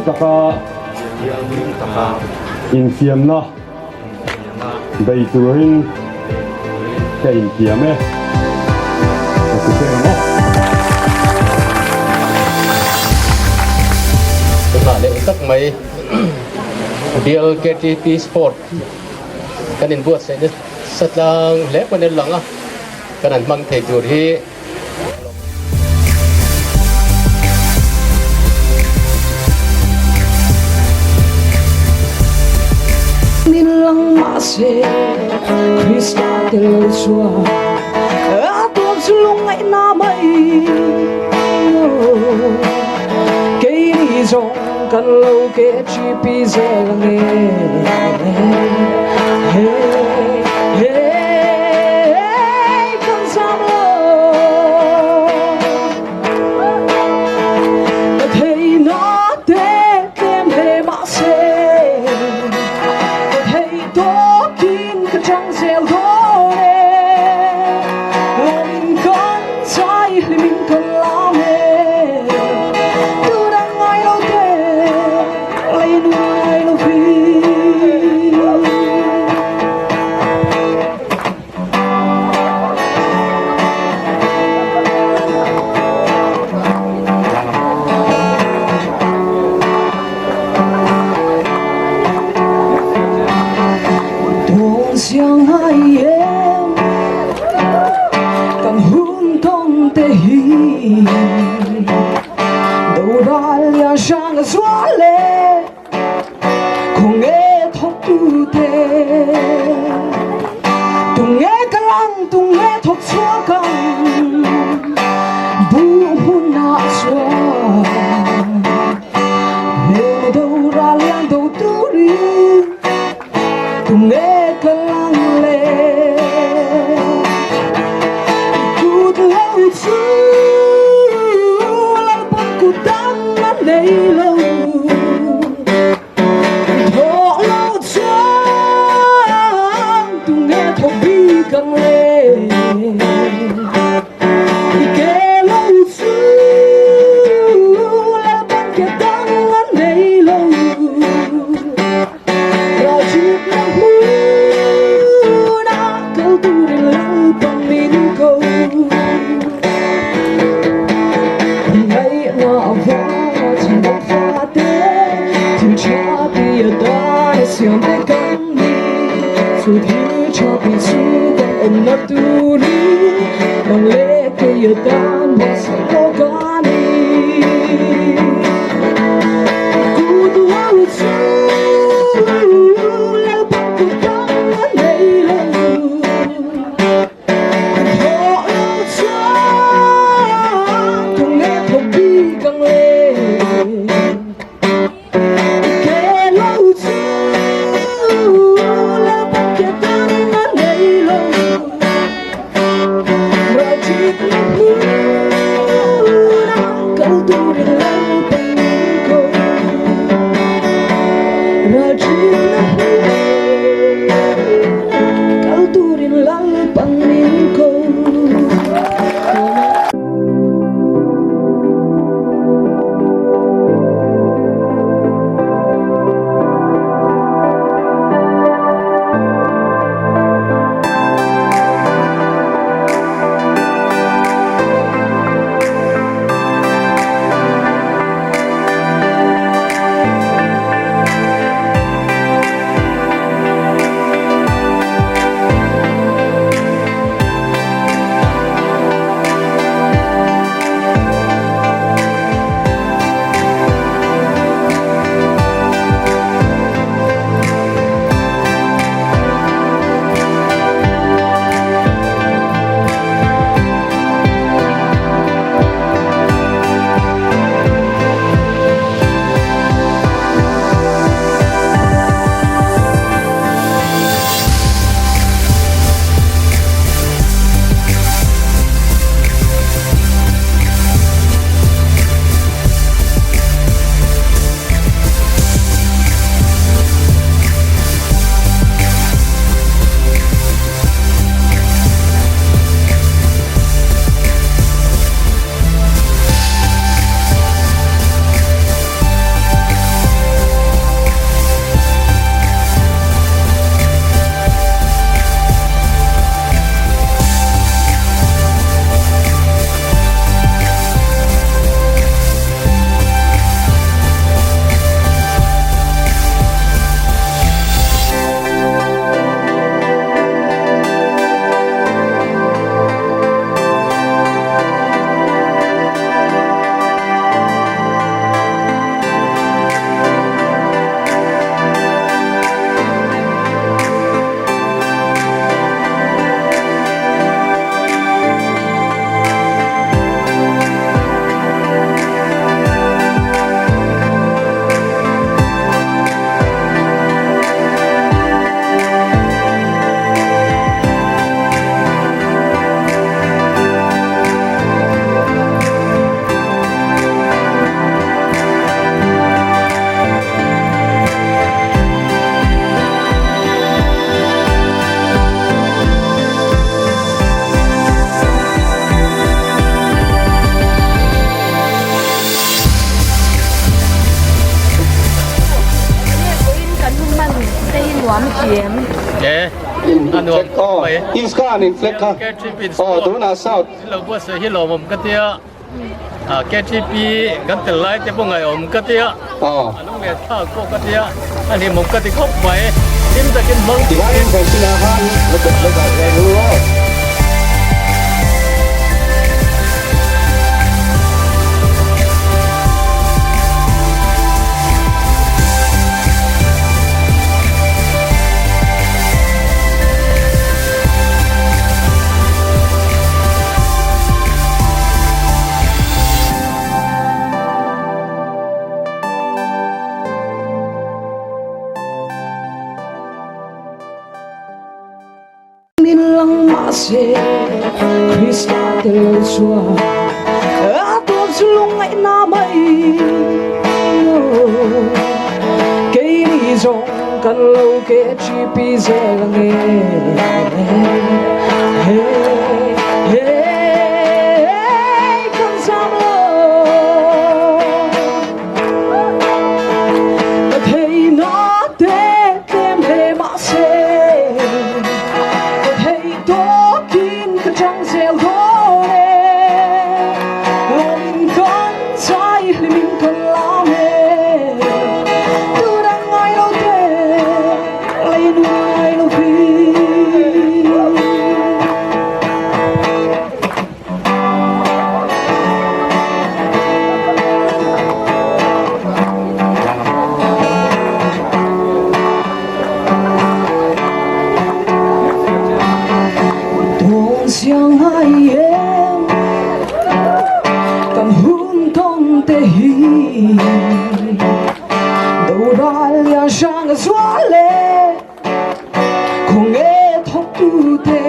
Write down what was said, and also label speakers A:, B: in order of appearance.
A: taka in fiam na dei turin ka in fiam e ku se no
B: ta le tak mai Bial KTP sport kanin buat sa satlang le panen lang kanan mang thei tur hi
C: nilang mase Krista del Sua atop sulung ay namay kay ni zong kan lâu KTP zelange kan samlo thei na te tem he mase trong rêu đô lòng con trai mình còn lao mê tôi đang ngay lâu thế lấy nuôi lâu phi相爱em càng hôn không thể hiểu đâu ralia sang gió lệ không nghe thóc tu tê tung nghe cái lăng tung nghe thóc xóa căng bu hôn nạ xóa nếu đâu ra liang đâu tu đi tung nghe cái lăng lệ cút lâu chứ lâu bận cút đắng mắt đây lâu thọ lâu chăng tung nghe thọ bi càng lệ kể lâu chứ lâu bận kể đắng mắt đây lâu rồi chip lòng siang te kang ni su thi cho pi su con om na tu ri nang le ke ya dan wa sa lo ga ni ku tu wa lu su le pa ku dang na nei lo ho lo cha tu le tho pi kang le 盐。
B: 耶，
A: in
B: 安诺
A: fleck oh
B: 喂，
A: in scan in fleck ha
B: KTP
A: oh tu na south
B: เราบัวเสียฮิโลผมก็เตี้ยKTP กันแต่ไล่แต่พวกไงผมก็เตี้ย
A: oh
B: น้องเมียท่าก็เตี้ยอันนี้ผมก็ติคบไว้ทิมตะกินบัง
A: di mana kan sinahan lekat dulu
C: Nilang masih Krista teluswa Ato sulung ay namay Kay ni zong kan lâu ke chi pi ze lang Hey hey kan sam lo Hey na te kem he ma se trong gieo hố mình con trai mình còn lao hề tôi đang ngồi đâu thế lấy nuôi đâu khi相爱em cầm hôn con tê hi đầu ra lia sang gió lệ không nghe thóc tu tê